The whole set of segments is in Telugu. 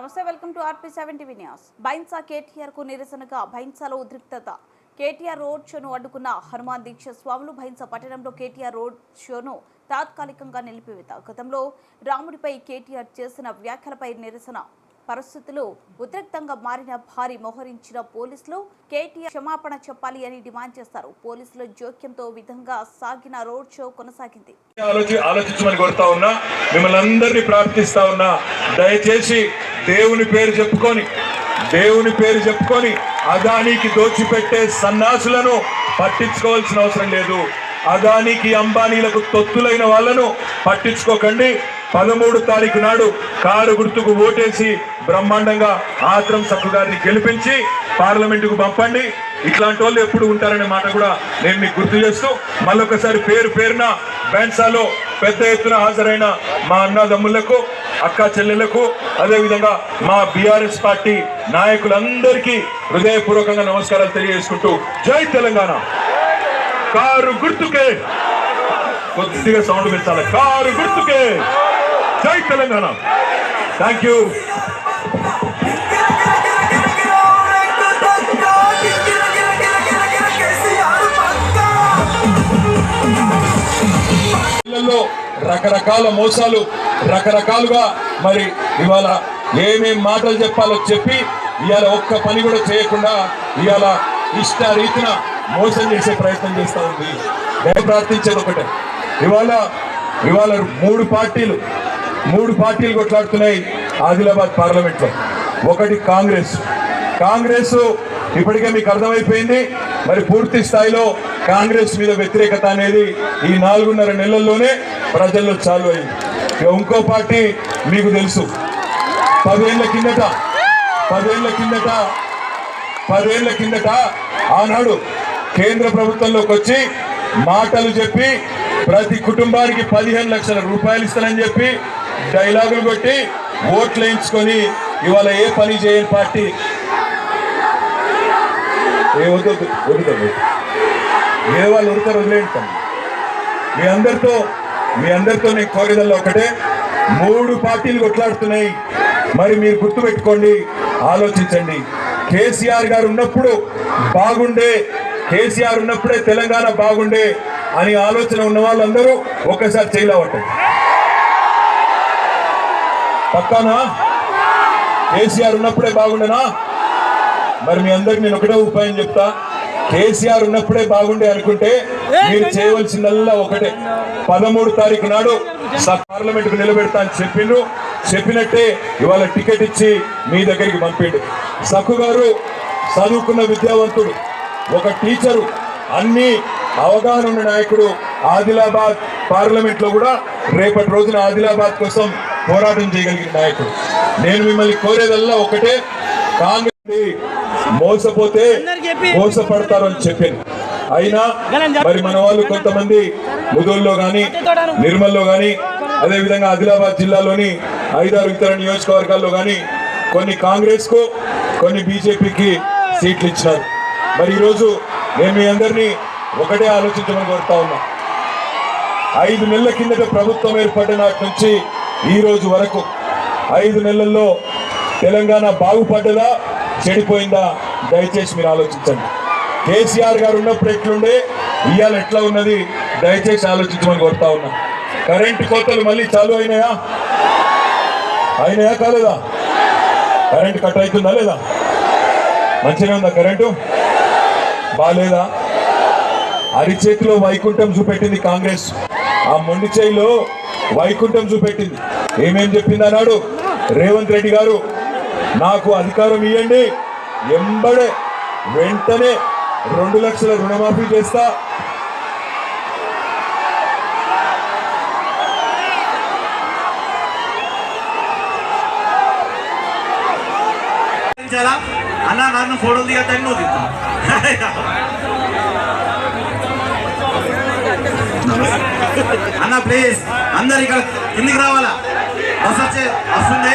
నమస్తే, welcome to RP7 TV news. Bhainsa KTR కు నిరసనగా బైన్సాలో ఉద్రిక్తత. కేటీఆర్ రోడ్ షోను అడ్డుకున్న హనుమాన్ దీక్ష స్వాములు. బైన్సా పట్టణంలో కేటీఆర్ రోడ్ షోను తాత్కాలికంగా నిలిపివేత. గతంలో రాముడిపై కేటీఆర్ చేసిన వ్యాఖ్యలపై నిరసన. పరిస్థితులు ఉద్రిక్తంగా మారిన భారీ మోహరించిన పోలీసులు కేటీఆర్ క్షమాపణ చెప్పాలి అని డిమాండ్ చేస్తారు. పోలీసుల జోక్యంతో విధంగా సాగిన రోడ్ షో కొనసాగింది. ఆలోచించమని కోరుతా ఉన్నా, మిమ్మల్ని అందరినీ ప్రార్థిస్తా ఉన్నా, దయచేసి దేవుని పేరు చెప్పుకొని అదానికి దోచిపెట్టే సన్నాసులను పట్టించుకోవాల్సిన అవసరం లేదు. అదానికి అంబానీలకు తొత్తులైన వాళ్ళను పట్టించుకోకండి. 13 తారీఖు నాడు కారు గుర్తుకు ఓటేసి బ్రహ్మాండంగా ఆత్రం సక్కు గారిని గెలిపించి పార్లమెంటుకు పంపండి. ఇట్లాంటి వాళ్ళు ఎప్పుడు ఉంటారనే మాట కూడా నేను మీకు గుర్తు చేస్తూ, మళ్ళొకసారి పేరున బైన్సాలో పెద్ద ఎత్తున హాజరైన మా అన్నదమ్ములకు, అక్క చెల్లెళ్లకు, అదేవిధంగా మా బీఆర్ఎస్ పార్టీ నాయకులందరికీ హృదయపూర్వకంగా నమస్కారాలు తెలియజేసుకుంటూ, జై తెలంగాణ. కారు గుర్తుకే, కొద్దిగా సౌండ్ పెంచాలి. కారు గుర్తుకే, జై తెలంగాణ. Thank you. రకరకాల మోసాలు, రకరకాలుగా మరి ఇవాళ ఏమేం మాటలు చెప్పాలో చెప్పి ఇవాళ ఒక్క పని కూడా చేయకుండా ఇవాళ ఇష్ట రీతిన మోసం చేసే ప్రయత్నం చేస్తూ ఉంది. నేను ప్రార్థించేది ఒకటే, ఇవాళ మూడు పార్టీలు కొట్లాడుతున్నాయి ఆదిలాబాద్ పార్లమెంట్ లో. ఒకటి కాంగ్రెస్ ఇప్పటికే మీకు అర్థమైపోయింది. మరి పూర్తి స్థాయిలో కాంగ్రెస్ మీద వ్యతిరేకత అనేది ఈ 4.5 నెలల్లోనే ప్రజల్లో చాలు అయింది. ఇంకో పార్టీ మీకు తెలుసు, 10 ఏళ్ల కిందట ఆనాడు కేంద్ర ప్రభుత్వంలోకి వచ్చి మాటలు చెప్పి ప్రతి కుటుంబానికి 15 లక్షల రూపాయలు ఇస్తానని చెప్పి డైలాగులు కొట్టి ఓట్లు వేయించుకొని ఇవాళ ఏ పని చేయని పార్టీ. ఏ వాళ్ళు ఉడతారు, వదిలేంటాం. మీ అందరితో నేను కోరేదల్లా ఒకటే, 3 పార్టీలు కొట్లాడుతున్నాయి. మరి మీరు గుర్తుపెట్టుకోండి, ఆలోచించండి. కేసీఆర్ గారు ఉన్నప్పుడు బాగుండే, కేసీఆర్ ఉన్నప్పుడే తెలంగాణ బాగుండే అని ఆలోచన ఉన్న వాళ్ళందరూ ఒక్కసారి చేయలేవటండి. పక్కానా? కేసీఆర్ ఉన్నప్పుడే బాగుండేనా? మరి మీ అందరికి నేను ఒకటే ఉపాయం చెప్తా. కేసీఆర్ ఉన్నప్పుడే బాగుండే అనుకుంటే మీరు చేయవలసిందల్లా ఒకటే, 13 తారీఖు నాడు పార్లమెంట్ కు నిలబెడతా అని చెప్పినట్టే ఇవాళ టికెట్ ఇచ్చి మీ దగ్గరికి పంపిండు. సక్కు గారు చదువుకున్న విద్యావంతుడు, ఒక టీచరు, అన్ని అవగాహన ఉన్న నాయకుడు. ఆదిలాబాద్ పార్లమెంట్ లో కూడా రేపటి రోజున ఆదిలాబాద్ కోసం పోరాటం చేయగలిగిన నాయకుడు. నేను మిమ్మల్ని కోరేదల్లా ఒకటే, కాంగ్రెస్ మోసపోతే మోసపడతారు అని చెప్పింది. అయినా మరి మన వాళ్ళు కొంతమంది ముదోల్లో గాని, నిర్మల్లో గాని, అదేవిధంగా ఆదిలాబాద్ జిల్లాలోని 5-6 ఇతర నియోజకవర్గాల్లో గాని కొన్ని కాంగ్రెస్ కు, కొన్ని బీజేపీకి సీట్లు ఇచ్చినారు. మరి ఈరోజు నేను మీ అందరినీ ఒకటే ఆలోచించమని కోరుతా ఉన్నా. 5 నెలల కిందట ప్రభుత్వం ఏర్పడిన నాటి నుంచి ఈ రోజు వరకు 5 నెలల్లో తెలంగాణ బాగుపడ్డదా, చెడిపోయిందా? దయచేసి మీరు ఆలోచించండి. కేసీఆర్ గారు ఉన్నప్పుడు ఎట్లుండే, ఇవాళ ఎట్లా ఉన్నది, దయచేసి ఆలోచించమని కోరుతా ఉన్నా. కరెంటు కోతలు మళ్ళీ చాలు అయినాయా కాలేదా? కరెంటు కట్ అవుతుందా లేదా? మంచిగా ఉందా కరెంటు? బాగాలేదా? అరిచేతిలో వైకుంఠం చూపెట్టింది కాంగ్రెస్. ఆ మొండి చేయిలో వైకుంఠం చూపెట్టింది. ఏమేం చెప్పింది అన్నాడు రేవంత్ రెడ్డి గారు, నాకు అధికారం ఇవ్వండి, వెంటనే 2 లక్షల రుణమాఫీ చేస్తా, అన్న నన్ను ఫోటోలు దిగతాను, నువ్వు దిగుతా. అన్న ప్లీజ్ అందరు ఇక్కడ కిందికి రావాలా, బస్ వస్తుంది.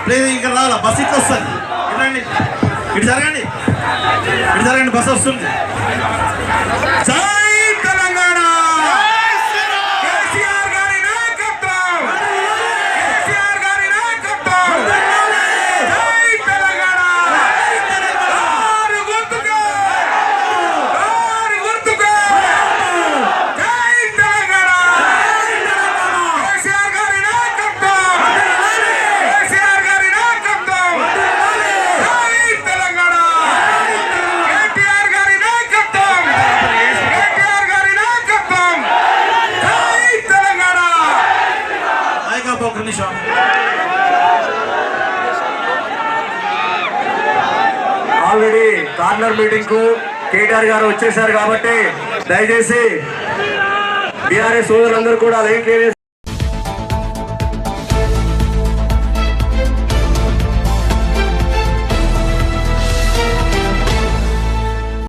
ప్లీజ్ ఇక్కడ రావాలా, బస్ ఇట్లా వస్తుంది. రండి, ఇటు జరగండి, బస్ వస్తుంది. జై తెలంగాణ. ఆల్రెడీ కార్నర్ మీటింగ్ కు కేటీఆర్ గారు వచ్చేసారు కాబట్టి దయచేసి బీఆర్ఎస్ సోదరులందరూ కూడా లైన్ క్లియర్